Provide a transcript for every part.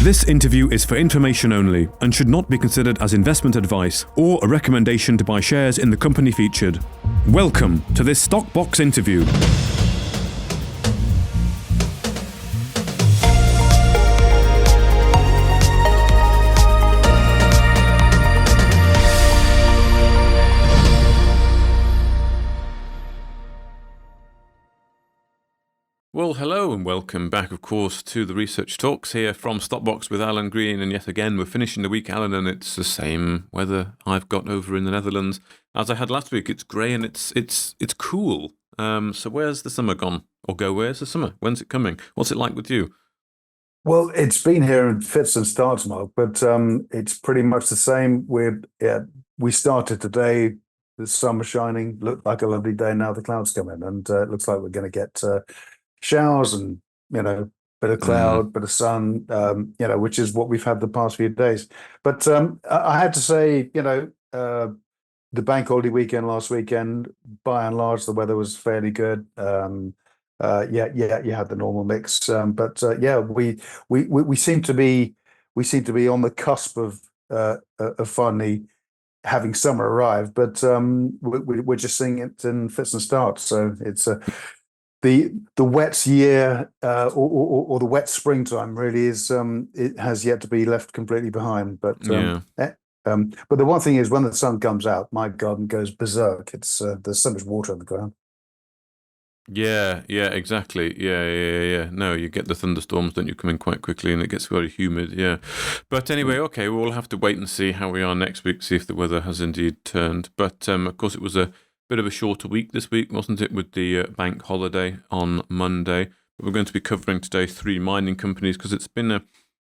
This interview is for information only and should not be considered as investment advice or a recommendation to buy shares in the company featured. Welcome to this Stock Box interview. Well, hello and welcome back, of course, to the Research Talks here from Stockbox with Alan Green. And yet again, we're finishing the week, Alan, and it's the same weather I've got over in the Netherlands as I had last week. It's grey and it's cool. So where's the summer gone? Or where's the summer? When's it coming? What's it like with you? Well, it's been here in fits and starts, Mark, but it's pretty much the same. We started today, the sun shining, looked like a lovely day. Now the clouds come in, and it looks like we're going to get showers and, bit of cloud, bit of sun, which is what we've had the past few days. But I had to say, the bank holiday weekend last weekend, by and large, the weather was fairly good. You had the normal mix, we seem to be on the cusp of finally having summer arrive, but we're just seeing it in fits and starts. So it's the wet year or the wet springtime really is it has yet to be left completely behind. But but the one thing is, when the sun comes out, my garden goes berserk. It's there's so much water on the ground. Yeah, exactly. Yeah. No, you get the thunderstorms, don't you, coming quite quickly, and it gets very humid, yeah. But anyway, okay, we'll have to wait and see how we are next week, see if the weather has indeed turned. But, of course, it was a bit of a shorter week this week, wasn't it, with the bank holiday on Monday. But we're going to be covering today 3 mining companies, because it's been a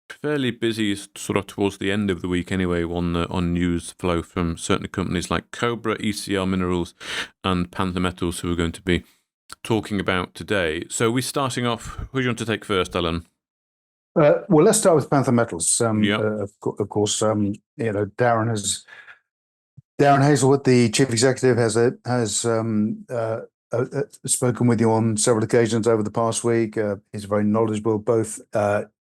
fairly busy sort of towards the end of the week anyway on news flow from certain companies like Cobra, ECR Minerals, and Panther Metals, who we're going to be talking about today. So we're starting off. Who do you want to take first, Alan? Well, let's start with Panther Metals. Of course, Darren Hazelwood, the chief executive, has spoken with you on several occasions over the past week. He's very knowledgeable, both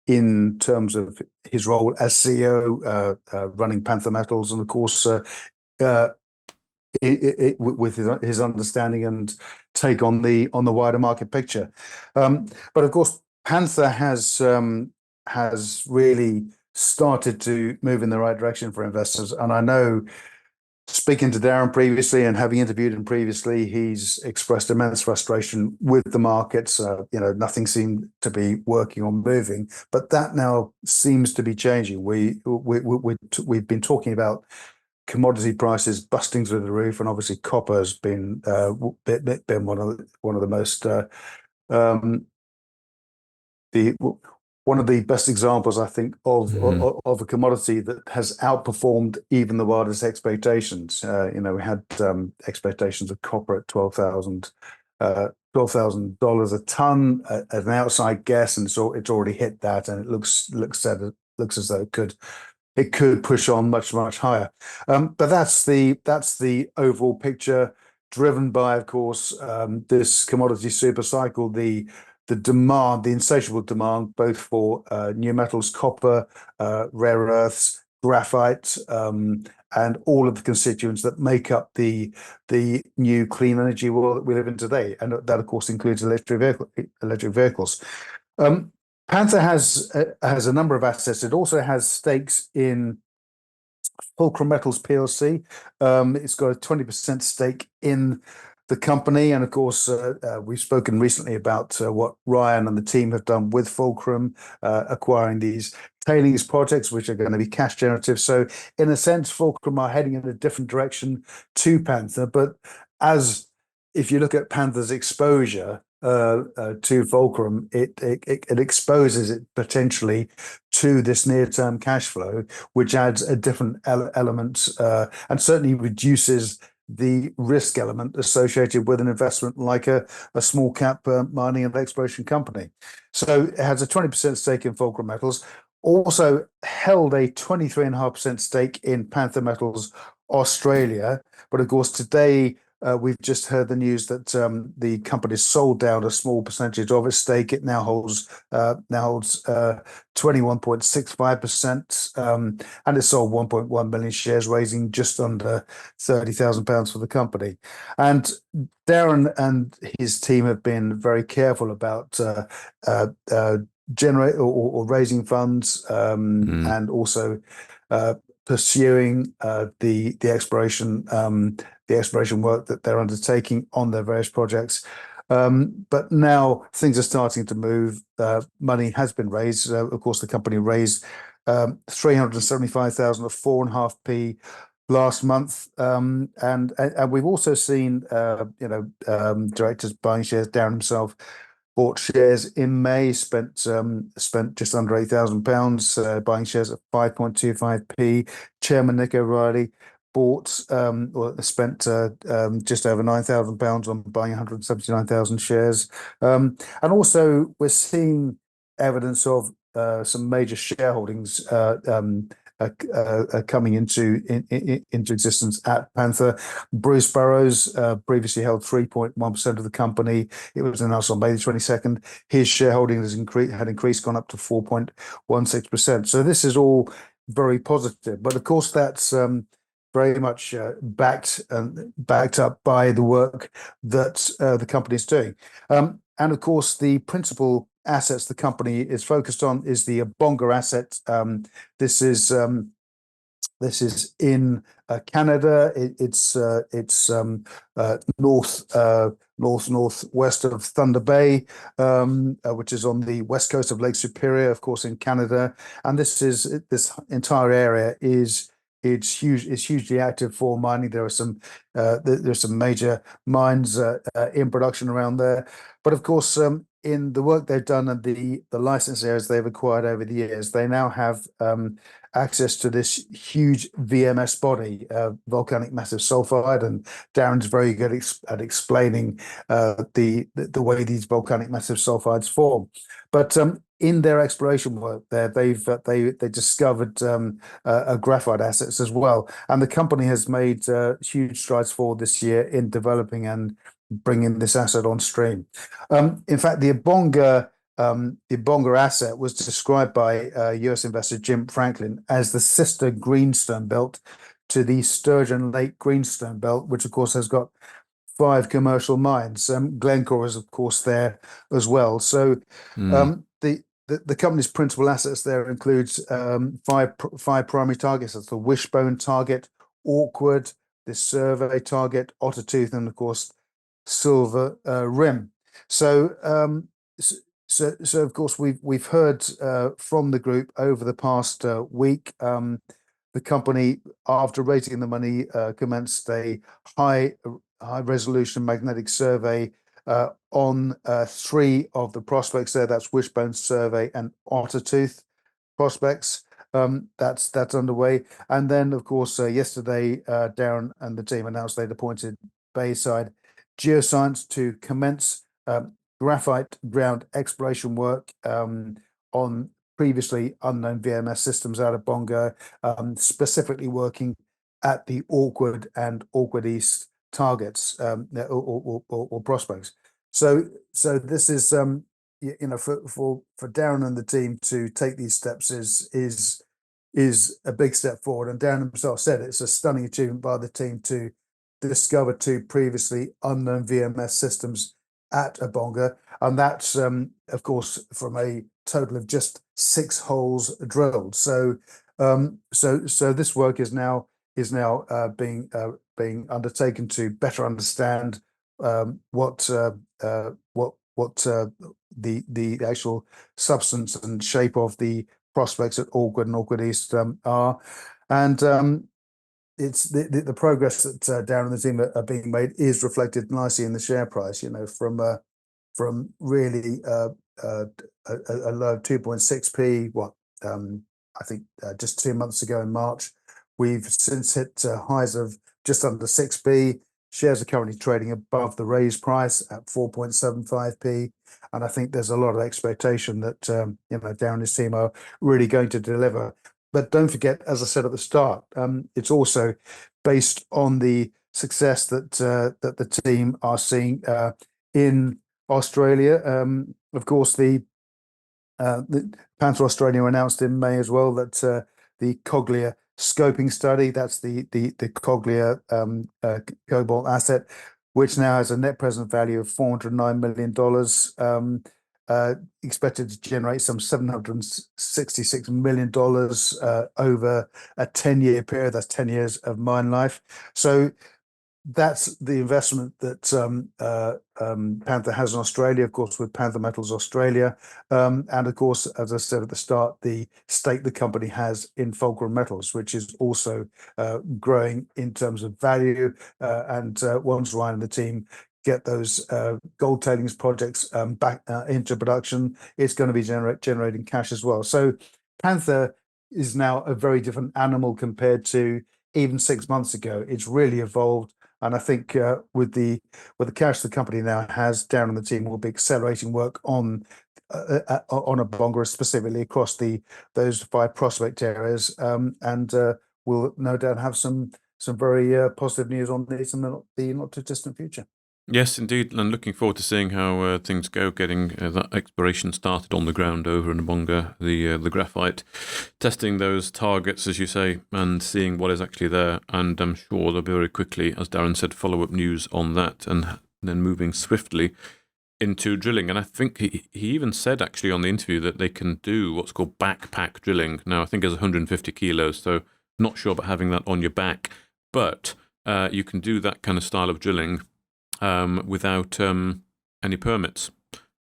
in terms of his role as CEO, running Panther Metals, and of course, with his understanding and take on the wider market picture. But of course, Panther has really started to move in the right direction for investors. And I know, speaking to Darren previously and having interviewed him previously, he's expressed immense frustration with the markets. Nothing seemed to be working or moving, but that now seems to be changing. We've been talking about commodity prices busting through the roof, and obviously copper has been one of the most one of the best examples, I think, of a commodity that has outperformed even the wildest expectations. We had expectations of copper at $12,000 a ton as an outside guess, and so it's already hit that, and it looks as though it could push on much higher. But that's the overall picture, driven by, of course, this commodity super cycle, the demand, the insatiable demand, both for new metals, copper, rare earths, graphite, and all of the constituents that make up the new clean energy world that we live in today. And that, of course, includes electric vehicles. Panther has a number of assets. It also has stakes in Fulcrum Metals PLC. It's got a 20% stake in the company, and of course, we've spoken recently about what Ryan and the team have done with Fulcrum, acquiring these tailings projects, which are going to be cash generative. So, in a sense, Fulcrum are heading in a different direction to Panther. But if you look at Panther's exposure to Fulcrum, it exposes it potentially to this near-term cash flow, which adds a different element and certainly reduces the risk element associated with an investment like a small cap mining and exploration company. So it has a 20% stake in Fulcrum Metals, also held a 23.5% stake in Panther Metals Australia. But of course, today we've just heard the news that the company sold down a small percentage of its stake. It now holds 21.65%, and it sold 1.1 million shares, raising just under £30,000 for the company. And Darren and his team have been very careful about generate or raising funds, and also pursuing the exploration work that they're undertaking on their various projects. But now things are starting to move. Money has been raised. Of course, the company raised 375,000 at 4.5p last month, and we've also seen directors buying shares. Darren himself bought shares in May, spent just under £8,000 buying shares at 5.25p. Chairman Nick O'Reilly bought or spent just over £9,000 on buying 179,000 shares. And also we're seeing evidence of some major shareholdings coming into existence at Panther. Bruce Burrows previously held 3.1% of the company. It was announced on May the 22nd. His shareholding had increased, gone up to 4.16%. So this is all very positive. But of course, that's very much backed up by the work that the company is doing. And of course, the principal assets the company is focused on is the Bonga asset. This is in Canada. It's northwest of Thunder Bay, which is on the west coast of Lake Superior, of course, in Canada. And this entire area is hugely active for mining. There's some major mines in production around there. But of course, in the work they've done and the license areas they've acquired over the years, they now have access to this huge VMS body, volcanic massive sulfide, and Darren's very good at explaining the way these volcanic massive sulfides form. But in their exploration work there, they discovered graphite assets as well, and the company has made huge strides forward this year in developing and bringing this asset on stream. In fact, the Bonga asset was described by US investor Jim Franklin as the sister greenstone belt to the Sturgeon Lake greenstone belt, which of course has got 5 commercial mines. Glencore is of course there as well. So the company's principal assets there includes five primary targets. That's the Wishbone target, Awkward, the Survey target, Ottertooth, and of course Silver Rim. So of course we've heard from the group over the past week. The company, after raising the money, commenced a high resolution magnetic survey on 3 of the prospects there. That's Wishbone, Survey, and Ottertooth prospects. That's underway. And then of course yesterday Darren and the team announced they'd appointed Bayside Geoscience to commence graphite ground exploration work on previously unknown VMS systems out of Bonga, specifically working at the Awkward and Awkward East targets or prospects. So this is for Darren and the team to take these steps is a big step forward. And Darren himself said it's a stunning achievement by the team to discover 2 previously unknown VMS systems at Bonga, and that's of course from a total of just 6 holes drilled. So this work is now being undertaken to better understand what the actual substance and shape of the prospects at Awkward and Awkward East are, and it's the progress that Darren and the team are being made is reflected nicely in the share price. From really a low of 2.6p, I think just 2 months ago in March, we've since hit highs of just under 6p. Shares are currently trading above the raised price at 4.75p, and I think there's a lot of expectation that Darren and his team are really going to deliver. But don't forget, as I said at the start, it's also based on the success that the team are seeing in Australia. Of course, the Panther Australia announced in May as well that the Coglia scoping study, that's the Coglia cobalt asset, which now has a net present value of $409 million, expected to generate some $766 million over a 10-year period. That's 10 years of mine life. So that's the investment that Panther has in Australia, of course, with Panther Metals Australia. And of course, as I said at the start, the stake the company has in Fulcrum Metals, which is also growing in terms of value. And once Ryan and the team get those gold tailings projects back into production, it's going to be generating cash as well. So Panther is now a very different animal compared to even 6 months ago. It's really evolved. And I think with the cash the company now has, Darren and the team will be accelerating work on Abonga, specifically across those 5 prospect areas, and we'll no doubt have some very positive news on this in the not too distant future. Yes, indeed, and looking forward to seeing how things go, getting that exploration started on the ground over in Abonga, the graphite, testing those targets, as you say, and seeing what is actually there. And I'm sure there'll be very quickly, as Darren said, follow-up news on that, and then moving swiftly into drilling. And I think he even said actually on the interview that they can do what's called backpack drilling. Now, I think it's 150 kilos, so not sure about having that on your back, but you can do that kind of style of drilling without any permits,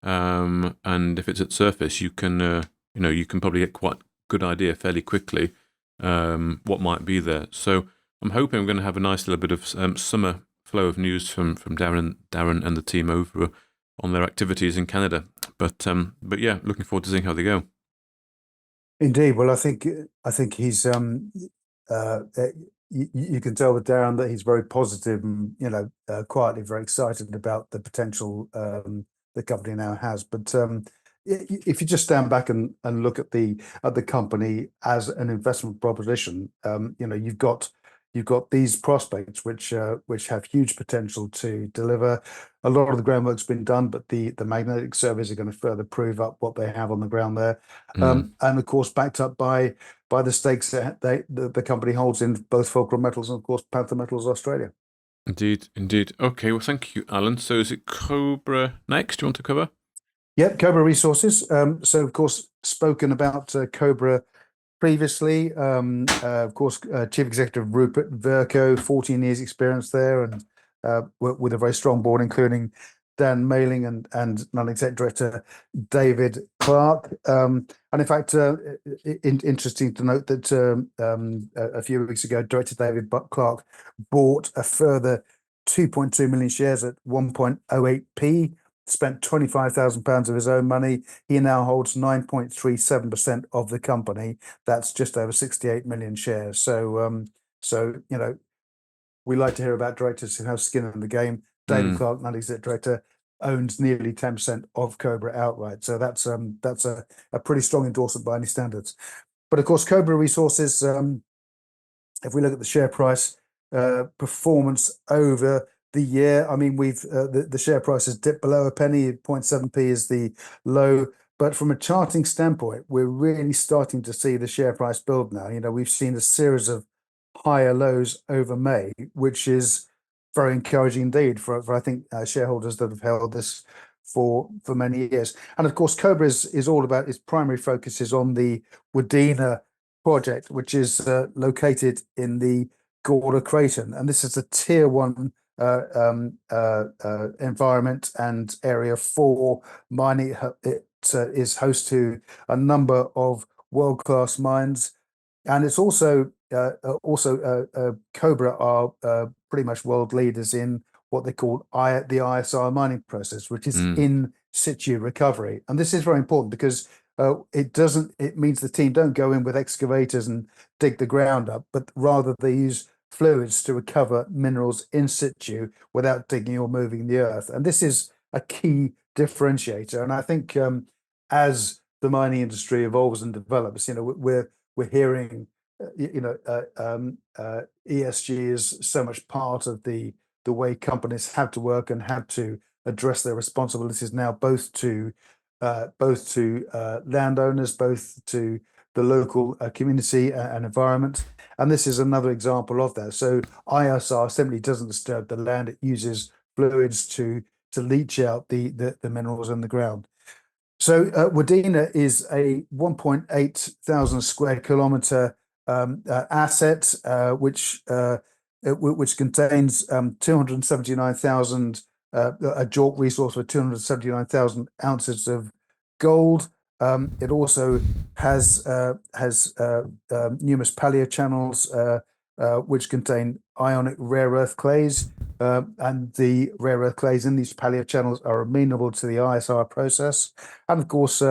and if it's at surface, you can you can probably get quite a good idea fairly quickly what might be there. So I'm hoping we're going to have a nice little bit of summer flow of news from Darren and the team over on their activities in Canada. But yeah, looking forward to seeing how they go. Indeed. Well, I think he's you can tell with Darren that he's very positive and quietly very excited about the potential the company now has. But if you just stand back and look at the company as an investment proposition, you've got these prospects which have huge potential to deliver. A lot of the groundwork's been done, but the magnetic surveys are going to further prove up what they have on the ground there, and of course backed up by the stakes that the company holds in both Fulcrum Metals and of course Panther Metals Australia. Indeed. Okay, well, thank you, Alan. So is it Cobra next? Do you want to cover? Yep, Cobra Resources. So of course spoken about Cobra previously. Of course, Chief Executive Rupert Verco, 14 years experience there, and with a very strong board, including Dan Mailing and non-exec director David Clark. And in fact, interesting to note that a few weeks ago, Director David Clark bought a further 2.2 million shares at 1.08p. Spent £25,000 of his own money. He now holds 9.37% of the company. That's just over 68 million shares. So, we like to hear about directors who have skin in the game. David Clark, non-executive director, owns nearly 10% of Cobra outright. So that's a pretty strong endorsement by any standards. But of course, Cobra Resources, if we look at the share price performance over the year, I mean, we've the share price has dipped below a penny. 0.7p is the low, but from a charting standpoint, we're really starting to see the share price build now. We've seen a series of higher lows over May, which is very encouraging indeed for I think shareholders that have held this for many years. And of course, Cobra is all about, its primary focus is on the Wadena project, which is located in the Gorda Craton, and this is a tier 1 environment and area for mining. It is host to a number of world-class mines, and it's also Cobra are pretty much world leaders in what they call the ISR mining process, which is in situ recovery. And this is very important because it means the team don't go in with excavators and dig the ground up, but rather they use fluids to recover minerals in situ without digging or moving the earth. And this is a key differentiator. And I think as the mining industry evolves and develops, we're hearing ESG is so much part of the way companies have to work and have to address their responsibilities now, both to landowners, both to the local community and environment. And this is another example of that. So ISR simply doesn't disturb the land; it uses fluids to leach out the minerals in the ground. So Wadena is a 1.8 thousand square kilometer asset, which contains 279,000 a JORC resource with 279,000 ounces of gold. It also has numerous paleochannels which contain ionic rare earth clays, and the rare earth clays in these paleochannels are amenable to the ISR process, and of course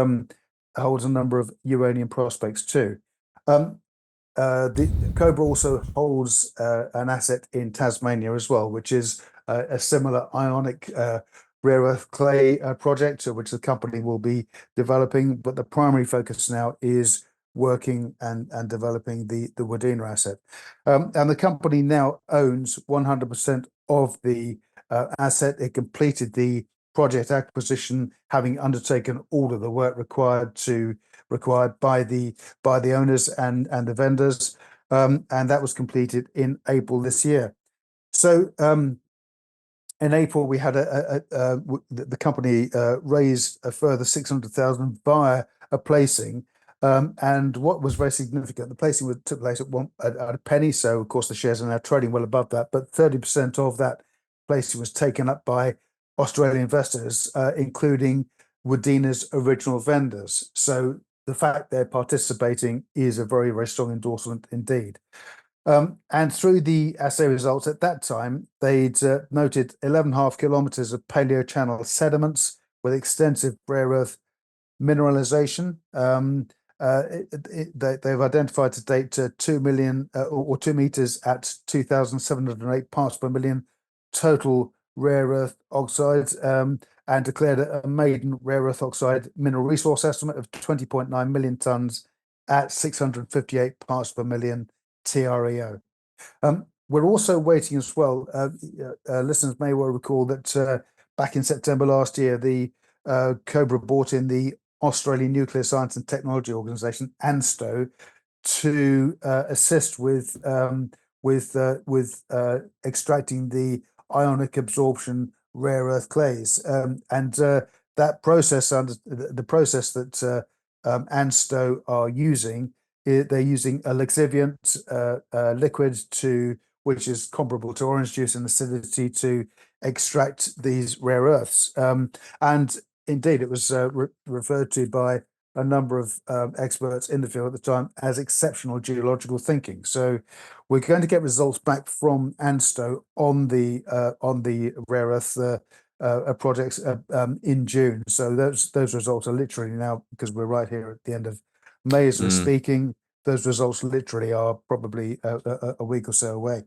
holds a number of uranium prospects too. The Cobra also holds an asset in Tasmania as well, which is a similar ionic rare earth clay project, which the company will be developing. But the primary focus now is working and developing the Wadena asset. And the company now owns 100% of the asset. It completed the project acquisition, having undertaken all of the work required by the owners and the vendors, and that was completed in April this year. So in April we had the company raised a further 600,000 via a placing, and what was very significant, the placing took place at a penny. So of course the shares are now trading well above that, but 30% of that placing was taken up by Australian investors, including Wadena's original vendors. So the fact they're participating is a very, very strong endorsement indeed. And through the assay results at that time, they'd noted 11.5 kilometers of paleochannel sediments with extensive rare earth mineralization. They've identified to date 2 million or 2 meters at 2,708 parts per million total rare earth oxides, and declared a maiden rare earth oxide mineral resource estimate of 20.9 million tons at 658 parts per million TREO. We're also waiting as well. Listeners may well recall that back in September last year, the Cobra bought in the Australian Nuclear Science and Technology Organization, ANSTO, to assist with extracting the ionic absorption rare earth clays, and that process, the process that ANSTO are using, they're using a lixiviant liquid which is comparable to orange juice in acidity, to extract these rare earths. And indeed, it was referred to by a number of experts in the field at the time as exceptional geological thinking. So we're going to get results back from ANSTO on the rare earth projects in June. So those results are literally now, because we're right here at the end of May as we're speaking, those results literally are probably a week or so away.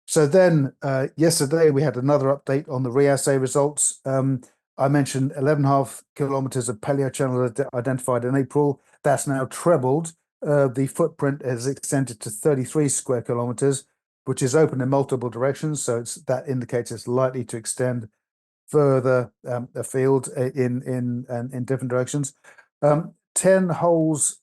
So then yesterday we had another update on the reassay results. I mentioned 11.5 kilometers of paleochannel identified in April. That's now trebled. The footprint has extended to 33 square kilometers, which is open in multiple directions. So that indicates it's likely to extend further afield in different directions. 10 holes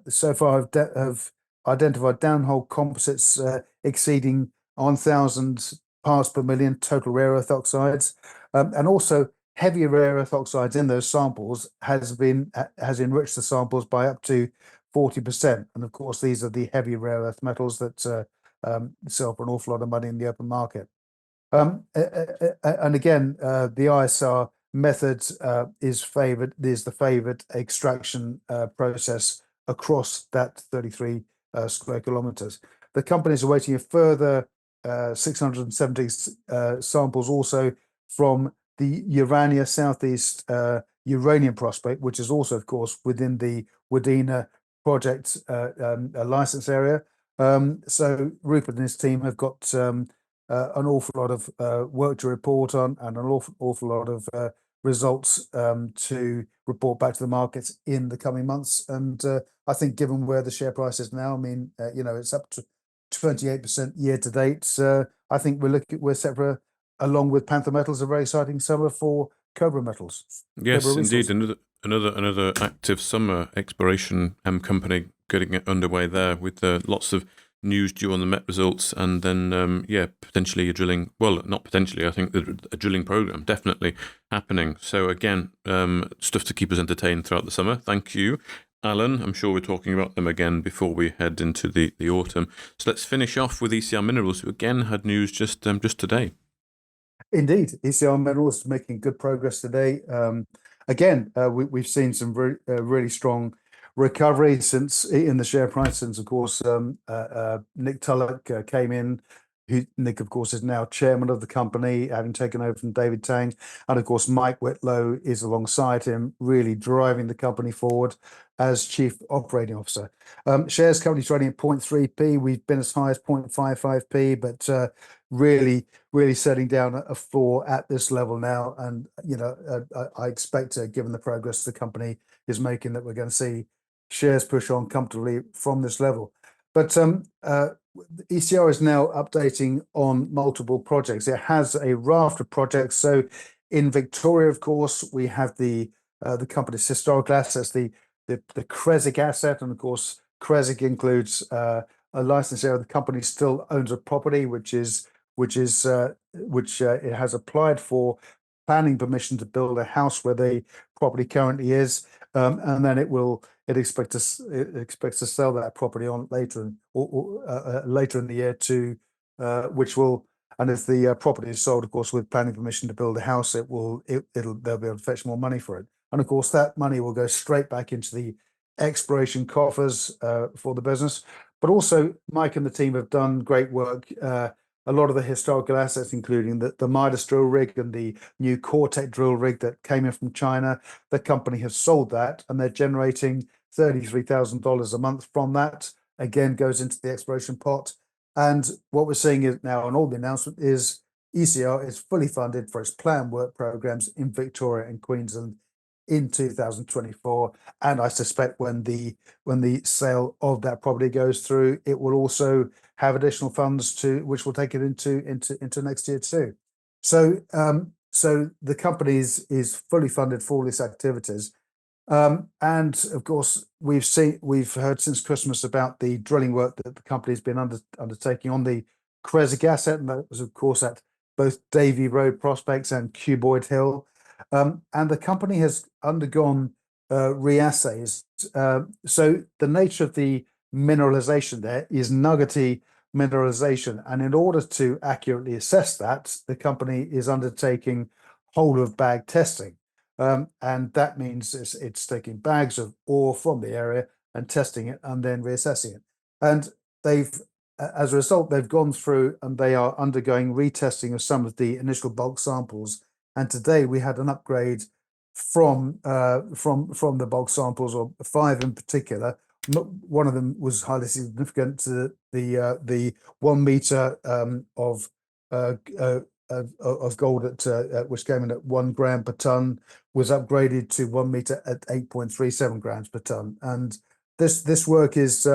so far have identified downhole composites exceeding 1,000 parts per million total rare earth oxides, and also heavy rare earth oxides in those samples has enriched the samples by up to 40%. And of course, these are the heavy rare earth metals that sell for an awful lot of money in the open market. And again, the ISR method is the favored extraction process across that 33 square kilometers. The company is awaiting a further 670 samples also from the Urania Southeast uranium prospect, which is also, of course, within the Wadena project license area. So Rupert and his team have got an awful lot of work to report on, and an awful lot of results to report back to the markets in the coming months. And I think given where the share price is now, I mean, it's up to 28% year to date. I think we're set for, along with Panther Metals, a very exciting summer for Cobra Metals. Cobra Yes, indeed. Resources. Another active summer exploration company getting it underway there with lots of news due on the Met results, and then potentially a drilling. Well, not potentially. I think a drilling program definitely happening. So again, stuff to keep us entertained throughout the summer. Thank you, Alan. I'm sure we're talking about them again before we head into the autumn. So let's finish off with ECR Minerals, who again had news just today. Indeed, ECR Minerals making good progress today. Again, we've seen some really strong recovery since in the share price since, of course, Nick Tulloch came in. Nick, of course, is now chairman of the company, having taken over from David Tang. And of course, Mike Whitlow is alongside him, really driving the company forward as chief operating officer. Shares currently trading at 0.3p. We've been as high as 0.55p, but really setting down a floor at this level now. And, I expect, given the progress the company is making, that we're going to see shares push on comfortably from this level. But ECR is now updating on multiple projects. It has a raft of projects. So in Victoria, of course, we have the company's historical assets, the Creswick asset, and of course, Creswick includes a license area. The company still owns a property, which it has applied for planning permission to build a house where the property currently is, and then it expects to sell that property on later in the year to which will. And if the property is sold, of course, with planning permission to build a house, they'll be able to fetch more money for it. And of course, that money will go straight back into the exploration coffers for the business. But also, Mike and the team have done great work. A lot of the historical assets, including the Midas drill rig and the new Cortec drill rig that came in from China, the company has sold that, and they're generating $33,000 a month from that. Again, goes into the exploration pot. And what we're seeing is now on all the announcement is ECR is fully funded for its planned work programs in Victoria and Queensland in 2024. And I suspect when the sale of that property goes through, it will also have additional funds which will take it into next year too. So the company is fully funded for all its activities. And of course, we've heard since Christmas about the drilling work that the company's been undertaking on the Creswick asset, and that was, of course, at both Davy Road prospects and Cuboid Hill. And the company has undergone reassays. So the nature of the mineralization there is nuggety mineralization, and in order to accurately assess that, the company is undertaking whole of bag testing. And that means it's taking bags of ore from the area and testing it and then reassessing it. And as a result, they've gone through and they are undergoing retesting of some of the initial bulk samples. And today we had an upgrade from the bulk samples, or 5 in particular. One of them was highly significant to the 1 meter of gold at which came in at 1 gram per ton, was upgraded to 1 meter at 8.37 grams per ton. And this work is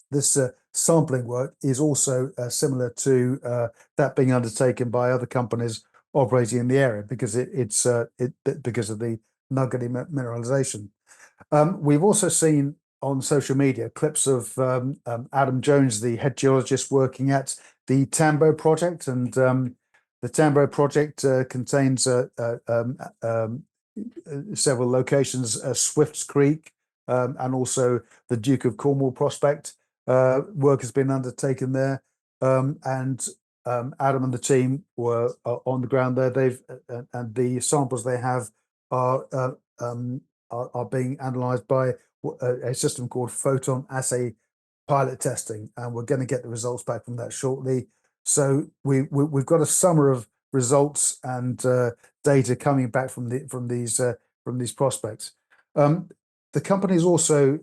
this sampling work is also similar to that being undertaken by other companies operating in the area, because because of the nuggety mineralization. We've also seen on social media clips of Adam Jones, the head geologist working at the Tambo project, and the Tambo project contains several locations, Swifts Creek, and also the Duke of Cornwall prospect. Work has been undertaken there, and Adam and the team were on the ground there. And the samples they have are being analysed by a system called photon assay pilot testing, and we're going to get the results back from that shortly. So we've got a summer of results and data coming back from these prospects. The company is also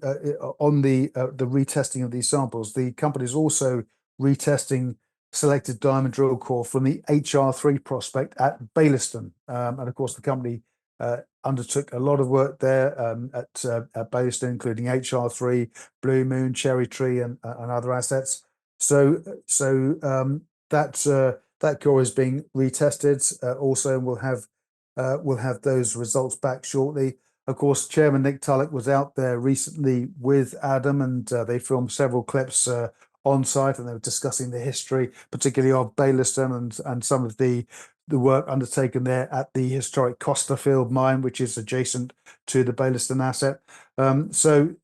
on the retesting of these samples. The company is also retesting selected diamond drill core from the HR3 prospect at Bailiston. And of course, the company undertook a lot of work there at Bailiston, including HR3, Blue Moon, Cherry Tree, and other assets. So that core is being retested also, and we'll have those results back shortly. Of course, Chairman Nick Tulloch was out there recently with Adam, and they filmed several clips on site, and they were discussing the history, particularly of Bailiston and some of the work undertaken there at the historic Costerfield mine, which is adjacent to the Bailiston asset. So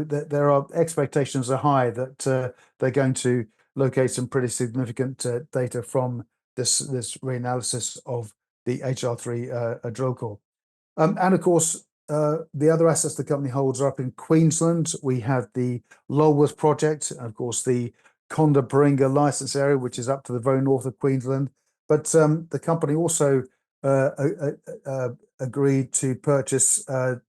there are expectations are high that they're going to locate some pretty significant data from this reanalysis of the HR3 drill core. And of course, the other assets the company holds are up in Queensland. We have the Lulworth project, and of course, the Conda-Baringa license area, which is up to the very north of Queensland. But the company also agreed to purchase the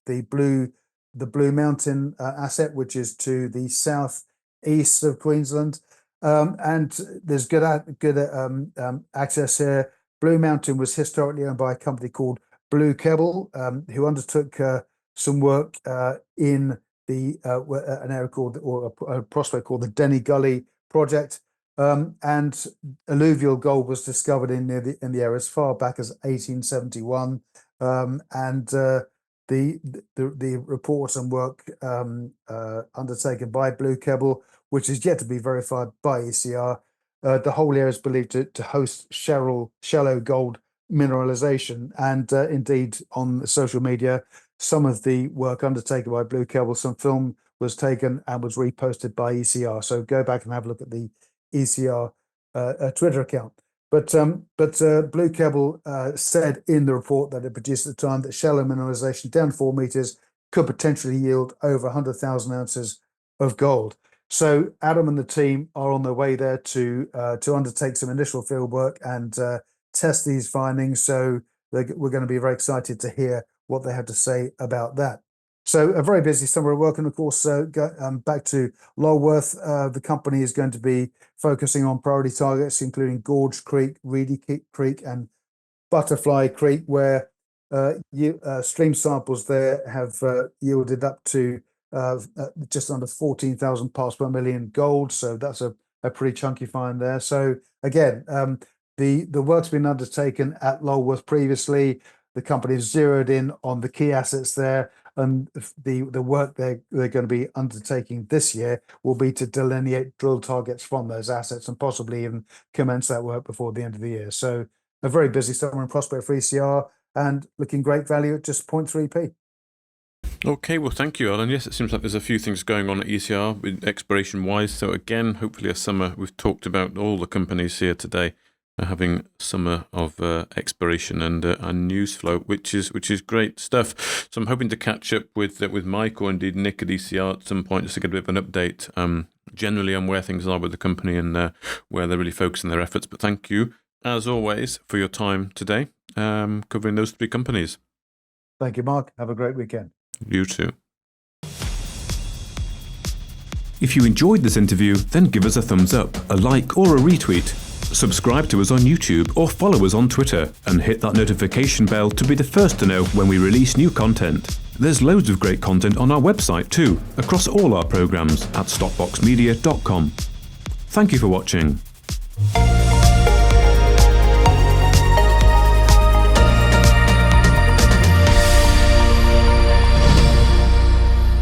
Blue Mountain asset, which is to the southeast of Queensland. And there's good access here. Blue Mountain was historically owned by a company called Blue Kebble, who undertook some work in an area called, or a prospect called the Denny Gully project. And alluvial gold was discovered in the area as far back as 1871. And the reports and work undertaken by Blue Kebble, which is yet to be verified by ECR, the whole area is believed to host shallow gold mineralization. And indeed, on social media, some of the work undertaken by Blue Kebble, some film was taken and was reposted by ECR. So go back and have a look at the ECR Twitter account. But Blue Kebble said in the report that it produced at the time that shallow mineralization down 4 meters could potentially yield over 100,000 ounces of gold. So Adam and the team are on their way there to undertake some initial field work and test these findings. So we're going to be very excited to hear what they have to say about that. So a very busy summer of work. And of course, back to Lulworth, the company is going to be focusing on priority targets, including Gorge Creek, Reedy Creek, and Butterfly Creek, where stream samples there have yielded up to just under 14,000 parts per million gold. So that's a pretty chunky find there. So again, the work's been undertaken at Lulworth previously. The company has zeroed in on the key assets there, and the work they're going to be undertaking this year will be to delineate drill targets from those assets and possibly even commence that work before the end of the year. So a very busy summer in prospect for ECR, and looking great value at just 0.3p. Okay, well, thank you, Alan. Yes, it seems like there's a few things going on at ECR with exploration-wise. So again, hopefully a summer. We've talked about all the companies here today having summer of exploration and news flow, which is great stuff. So I'm hoping to catch up with Mike or indeed Nick at ECR at some point just to get a bit of an update generally on where things are with the company and where they're really focusing their efforts. But thank you, as always, for your time today covering those three companies. Thank you, Mark. Have a great weekend. You too. If you enjoyed this interview, then give us a thumbs up, a like or a retweet. Subscribe to us on YouTube or follow us on Twitter and hit that notification bell to be the first to know when we release new content. There's loads of great content on our website too, across all our programs at stopboxmedia.com. Thank you for watching.